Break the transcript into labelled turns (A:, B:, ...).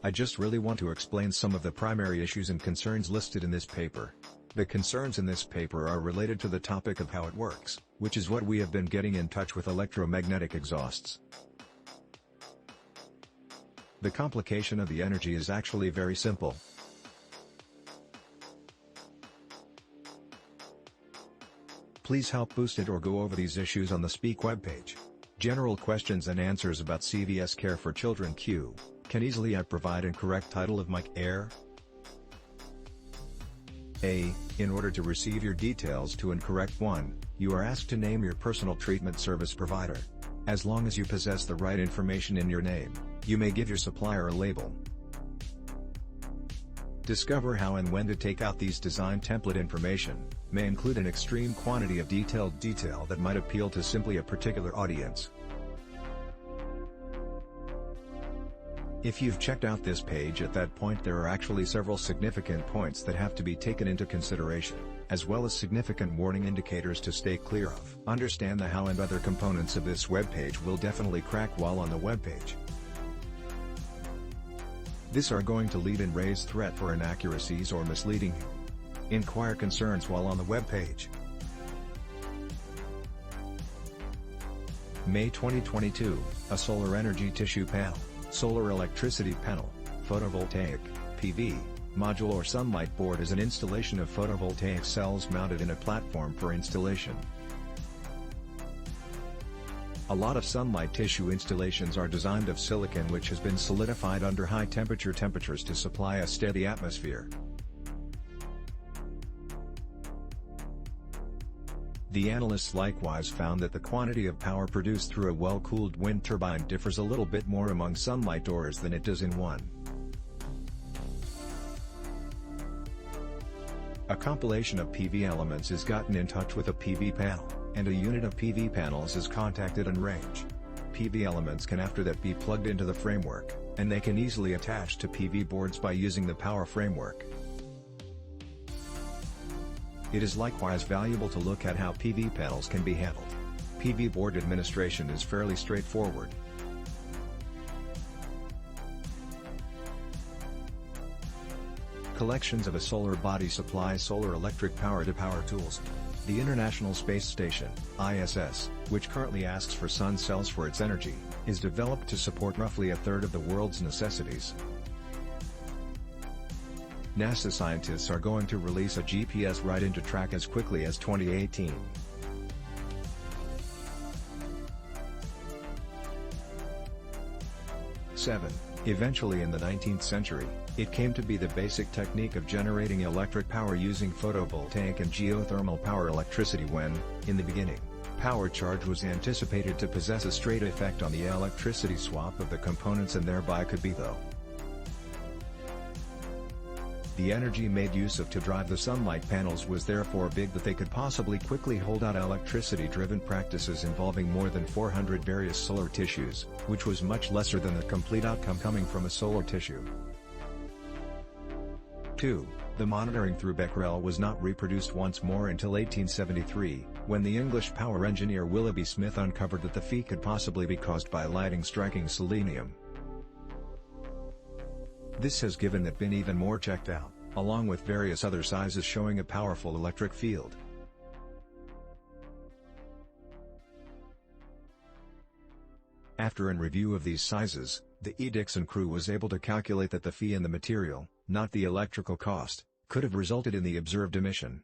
A: I just really want to explain some of the primary issues and concerns listed in this paper. The concerns in this paper are related to the topic of how it works, which is what we have been getting in touch with electromagnetic exhausts. The complication of the energy is actually very simple. Please help boost it or go over these issues on the Speak webpage. General questions and answers about CVS Care for Children Q. Can easily I provide and correct title of Mike Air? A. In order to receive your details to and correct one, you are asked to name your personal treatment service provider. As long as you possess the right information in your name, you may give your supplier a label. Discover how and when to take out these design template information, may include an extreme quantity of detailed detail that might appeal to simply a particular audience. If you've checked out this page at that point, there are actually several significant points that have to be taken into consideration, as well as significant warning indicators to stay clear of. Understand the how and other components of this webpage will definitely crack while on the webpage. This are going to lead and raise threat for inaccuracies or misleading you. Inquire concerns while on the webpage. May 2022, a solar energy tissue panel, solar electricity panel, photovoltaic, PV, module or sunlight board is an installation of photovoltaic cells mounted in a platform for installation. A lot of sunlight tissue installations are designed of silicon which has been solidified under high temperatures to supply a steady atmosphere. The analysts likewise found that the quantity of power produced through a well-cooled wind turbine differs a little bit more among sunlight doors than it does in one. A compilation of PV elements is gotten in touch with a PV panel, and a unit of PV panels is contacted and range. PV elements can after that be plugged into the framework, and they can easily attach to PV boards by using the power framework. It is likewise valuable to look at how PV panels can be handled. PV board administration is fairly straightforward. Collections of a solar body supply solar electric power to power tools. The International Space Station, ISS, which currently asks for sun cells for its energy, is developed to support roughly a third of the world's necessities. NASA scientists are going to release a GPS right into track as quickly as 2018. Eventually in the 19th century, it came to be the basic technique of generating electric power using photovoltaic and geothermal power electricity when, in the beginning, power charge was anticipated to possess a straight effect on the electricity swap of the components and thereby could be though. The energy made use of to drive the sunlight panels was therefore big that they could possibly quickly hold out electricity-driven practices involving more than 400 various solar tissues, which was much lesser than the complete outcome coming from a solar tissue. 2. The monitoring through Becquerel was not reproduced once more until 1873, when the English power engineer Willoughby Smith uncovered that the feat could possibly be caused by lighting striking selenium. This has given that been even more checked out, along with various other sizes showing a powerful electric field. After a review of these sizes, the E. Dixon crew was able to calculate that the fee in the material, not the electrical cost, could have resulted in the observed emission.